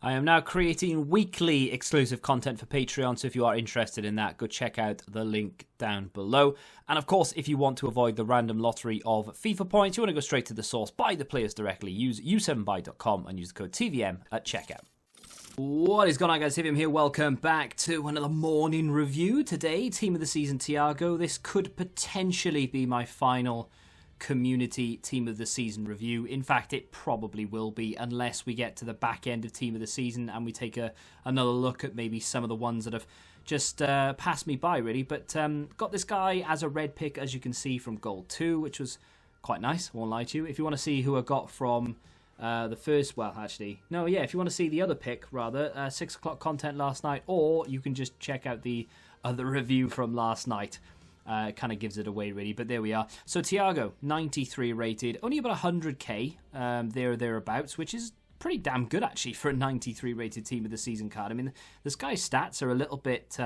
I am now creating weekly exclusive content for Patreon, so if you are interested in that, go check out the link down below. And of course, if you want to avoid the random lottery of FIFA points, you want to go straight to the source, buy the players directly, use u7buy.com and use the code TVM at checkout. What is going on, guys? TVM here. Welcome back to another morning review. Today, Team of the Season Thiago. This could potentially be my final community Team of the Season review. In fact, it probably will be, unless we get to the back end of Team of the Season and we take another look at maybe some of the ones that have just passed me by, really. But got this guy as a red pick, as you can see, from Gold 2, which was quite nice, I won't lie to you. If you want to see who I got from the first, well, actually, no, yeah, if you want to see the other pick, rather, 6 o'clock content last night, or you can just check out the other review from last night. Kind of gives it away, really, but there we are. So Thiago, 93 rated, only about 100k thereabouts, which is pretty damn good, actually, for a 93 rated Team of the Season card. I mean, this guy's stats are a little bit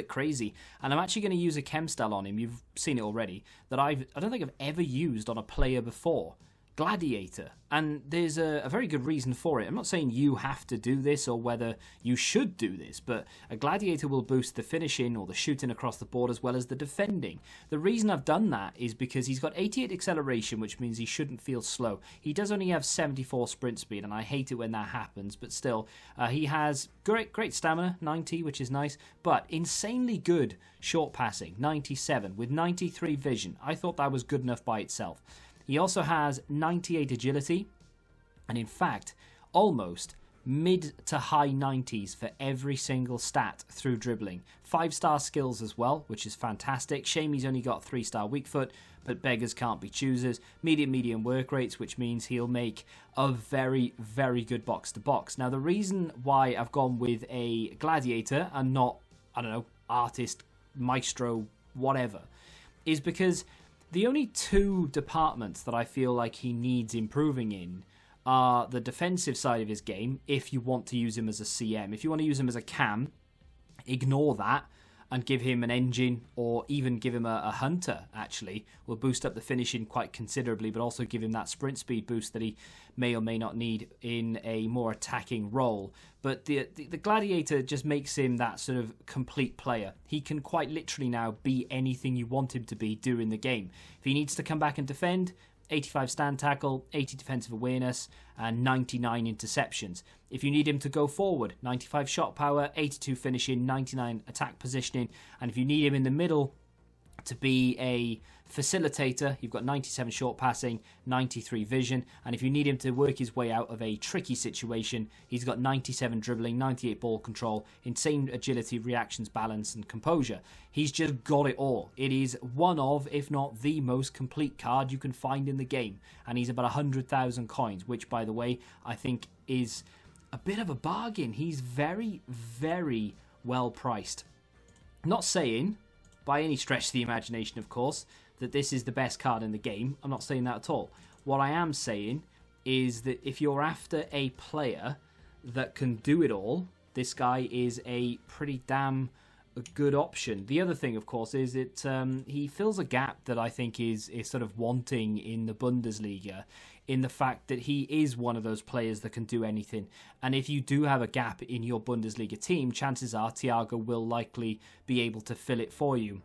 crazy, and I'm actually going to use a chem style on him. You've seen it already, that I don't think I've ever used on a player before. Gladiator, and there's a very good reason for it. I'm not saying you have to do this or whether you should do this, but a Gladiator will boost the finishing or the shooting across the board as well as the defending. The reason I've done that is because he's got 88 acceleration, which means he shouldn't feel slow. He does only have 74 sprint speed, and I hate it when that happens, but still, he has great stamina, 90, which is nice, but insanely good short passing, 97, with 93 vision. I thought that was good enough by itself. He also has 98 agility, and in fact, almost mid to high 90s for every single stat through dribbling. 5-star skills as well, which is fantastic. Shame he's only got 3-star weak foot, but beggars can't be choosers. Medium work rates, which means he'll make a very, very good box-to-box. Now, the reason why I've gone with a Gladiator and not, I don't know, Artist, Maestro, whatever, is because the only two departments that I feel like he needs improving in are the defensive side of his game, if you want to use him as a CM. If you want to use him as a cam, ignore that and give him an engine, or even give him a hunter, actually. Will boost up the finishing quite considerably, but also give him that sprint speed boost that he may or may not need in a more attacking role. But the Gladiator just makes him that sort of complete player. He can quite literally now be anything you want him to be during the game. If he needs to come back and defend, 85 stand tackle, 80 defensive awareness, and 99 interceptions. If you need him to go forward, 95 shot power, 82 finishing, 99 attack positioning. And if you need him in the middle to be a facilitator, you've got 97 short passing, 93 vision, and if you need him to work his way out of a tricky situation, he's got 97 dribbling, 98 ball control, insane agility, reactions, balance, and composure. He's just got it all. It is one of, if not the most complete card you can find in the game, and he's about 100,000 coins, which, by the way, I think is a bit of a bargain. He's very, very well priced. Not saying, by any stretch of the imagination, of course, that this is the best card in the game. I'm not saying that at all. What I am saying is that if you're after a player that can do it all, this guy is a pretty damn good option. The other thing, of course, is that he fills a gap that I think is sort of wanting in the Bundesliga, in the fact that he is one of those players that can do anything. And if you do have a gap in your Bundesliga team, chances are Thiago will likely be able to fill it for you.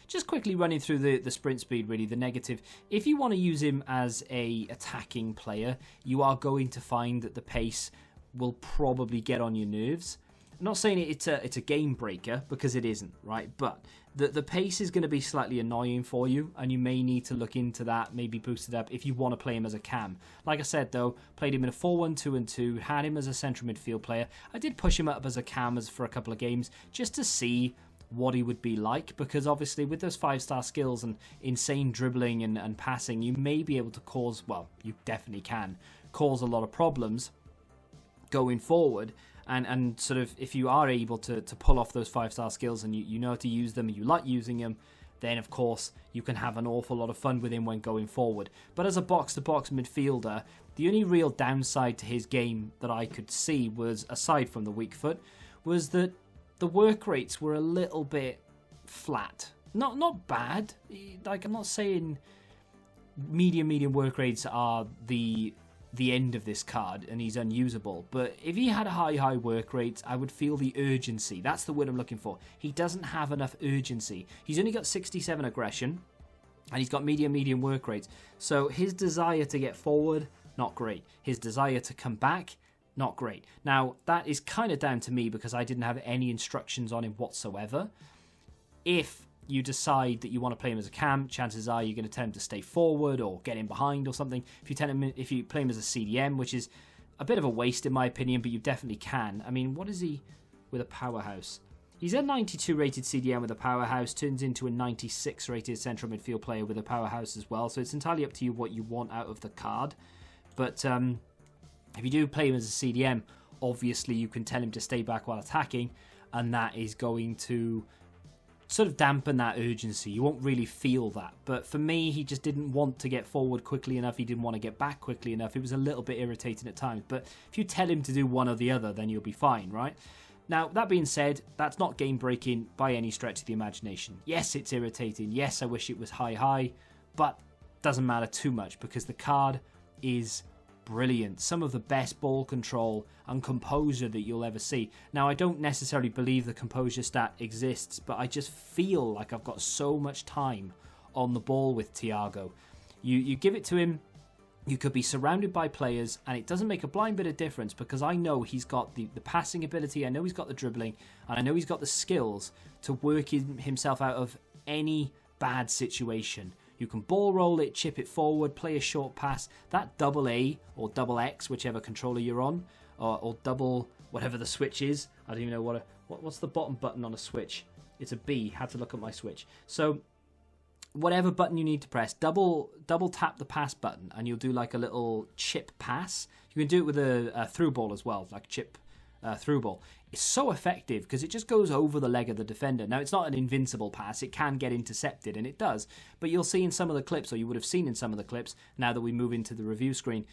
Just quickly running through the sprint speed, really, the negative. If you want to use him as a attacking player, you are going to find that the pace will probably get on your nerves. I'm not saying it's a game breaker, because it isn't, right? But the pace is going to be slightly annoying for you, and you may need to look into that, maybe boost it up if you want to play him as a cam. Like I said, though, played him in a 4-1-2-2, had him as a central midfield player. I did push him up as a cam for a couple of games, just to see what he would be like, because obviously with those 5-star skills and insane dribbling and passing, you may be able to cause, well, you definitely can cause a lot of problems going forward. And sort of, if you are able to pull off those 5-star skills and you know how to use them and you like using them, then of course you can have an awful lot of fun with him when going forward. But as a box-to-box midfielder, the only real downside to his game that I could see was, aside from the weak foot, was that the work rates were a little bit flat. Not bad. Like, I'm not saying medium work rates are the the end of this card and he's unusable. But if he had high work rates, I would feel the urgency. That's the word I'm looking for. He doesn't have enough urgency. He's only got 67 aggression and he's got medium work rates. So his desire to get forward, not great. His desire to come back, not great. Now, that is kind of down to me because I didn't have any instructions on him whatsoever. If you decide that you want to play him as a cam, chances are you're going to tell him to stay forward or get in behind or something. If you play him as a CDM, which is a bit of a waste in my opinion, but you definitely can. I mean, what is he with a powerhouse? He's a 92 rated CDM with a powerhouse, turns into a 96 rated central midfield player with a powerhouse as well. So it's entirely up to you what you want out of the card. But if you do play him as a CDM, obviously you can tell him to stay back while attacking, and that is going to sort of dampen that urgency. You won't really feel that. But for me, he just didn't want to get forward quickly enough. He didn't want to get back quickly enough. It was a little bit irritating at times. But if you tell him to do one or the other, then you'll be fine, right? Now, that being said, that's not game-breaking by any stretch of the imagination. Yes, it's irritating. Yes, I wish it was high, but doesn't matter too much because the card is brilliant. Some of the best ball control and composure that you'll ever see. Now, I don't necessarily believe the composure stat exists, but I just feel like I've got so much time on the ball with Thiago. You give it to him, you could be surrounded by players, and it doesn't make a blind bit of difference because I know he's got the passing ability, I know he's got the dribbling, and I know he's got the skills to work himself out of any bad situation. You can ball roll it, chip it forward, play a short pass. That double A or double X, whichever controller you're on, or double whatever the switch is. I don't even know what's the bottom button on a switch. It's a B. Had to look at my switch. So whatever button you need to press, double tap the pass button, and you'll do like a little chip pass. You can do it with a through ball as well, like chip through ball. It's so effective because it just goes over the leg of the defender. Now, it's not an invincible pass. It can get intercepted, and it does. But you'll see in some of the clips, or you would have seen in some of the clips, now that we move into the review screen,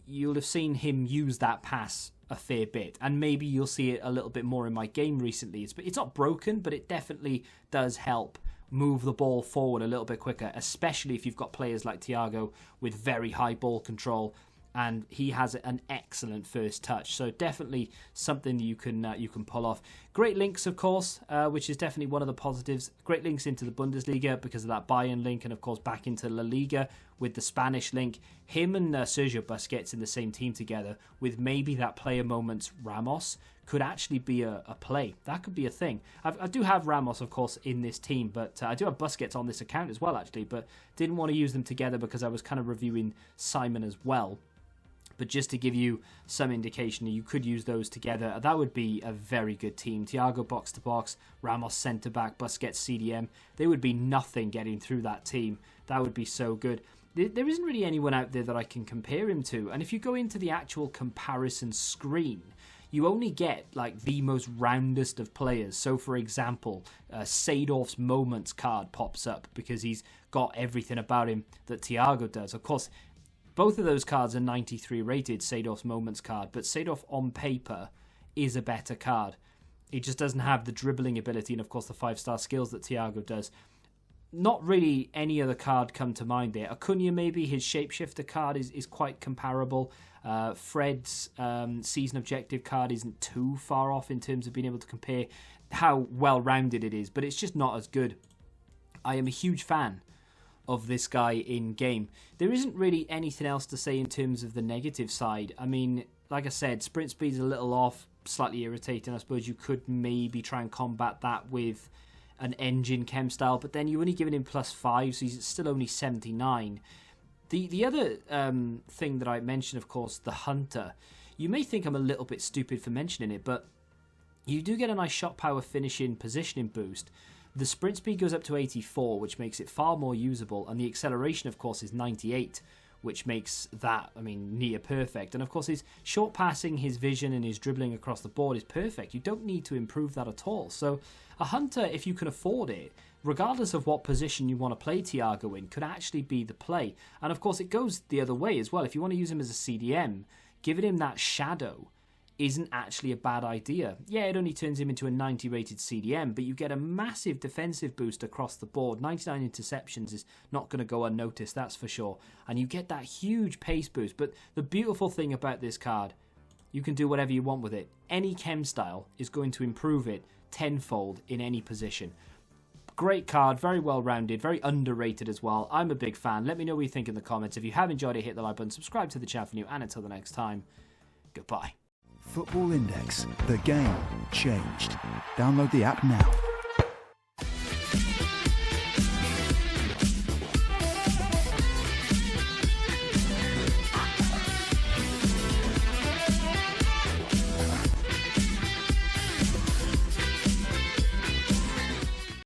you'll have seen him use that pass a fair bit. And maybe you'll see it a little bit more in my game recently. It's not broken, but it definitely does help move the ball forward a little bit quicker, especially if you've got players like Thiago with very high ball control. And he has an excellent first touch, so definitely something you can pull off. Great links, of course, which is definitely one of the positives. Great links into the Bundesliga because of that Bayern link, and of course back into La Liga with the Spanish link. Him and Sergio Busquets in the same team together, with maybe that player moments Ramos, could actually be a play. That could be a thing. I do have Ramos, of course, in this team, but I do have Busquets on this account as well, actually, but didn't want to use them together because I was kind of reviewing Simon as well. But just to give you some indication, you could use those together. That would be a very good team. Thiago box to box, Ramos centre back, Busquets CDM. They would be nothing getting through that team. That would be so good. There isn't really anyone out there that I can compare him to. And if you go into the actual comparison screen, you only get like the most roundest of players. So, for example, Seedorf's Moments card pops up because he's got everything about him that Thiago does. Of course, both of those cards are 93 rated, Seedorf's Moments card, but Seedorf on paper is a better card. He just doesn't have the dribbling ability and, of course, the 5-star skills that Thiago does. Not really any other card come to mind there. Acuna, maybe, his Shapeshifter card is quite comparable. Fred's Season Objective card isn't too far off in terms of being able to compare how well-rounded it is, but it's just not as good. I am a huge fan of this guy in game. There isn't really anything else to say in terms of the negative side. I mean, like I said, sprint speed's a little off, slightly irritating. I suppose you could maybe try and combat that with an engine chem style, but then you're only giving him +5, so he's still only 79. The other thing that I mentioned, of course, the Hunter. You may think I'm a little bit stupid for mentioning it, but you do get a nice shot power finishing positioning boost. The sprint speed goes up to 84, which makes it far more usable, and the acceleration, of course, is 98, which makes that, I mean, near perfect. And, of course, his short passing, his vision, and his dribbling across the board is perfect. You don't need to improve that at all. So a Hunter, if you can afford it, regardless of what position you want to play Thiago in, could actually be the play. And, of course, it goes the other way as well. If you want to use him as a CDM, giving him that shadow isn't actually a bad idea. Yeah, it only turns him into a 90 rated CDM, but you get a massive defensive boost across the board. 99 interceptions is not going to go unnoticed, that's for sure. And you get that huge pace boost. But the beautiful thing about this card, you can do whatever you want with it. Any chem style is going to improve it tenfold in any position. Great card, very well rounded, very underrated as well. I'm a big fan. Let me know what you think in the comments. If you have enjoyed it, hit the like button, subscribe to the channel for new, and until the next time, goodbye. Football Index. The game changed. Download the app now.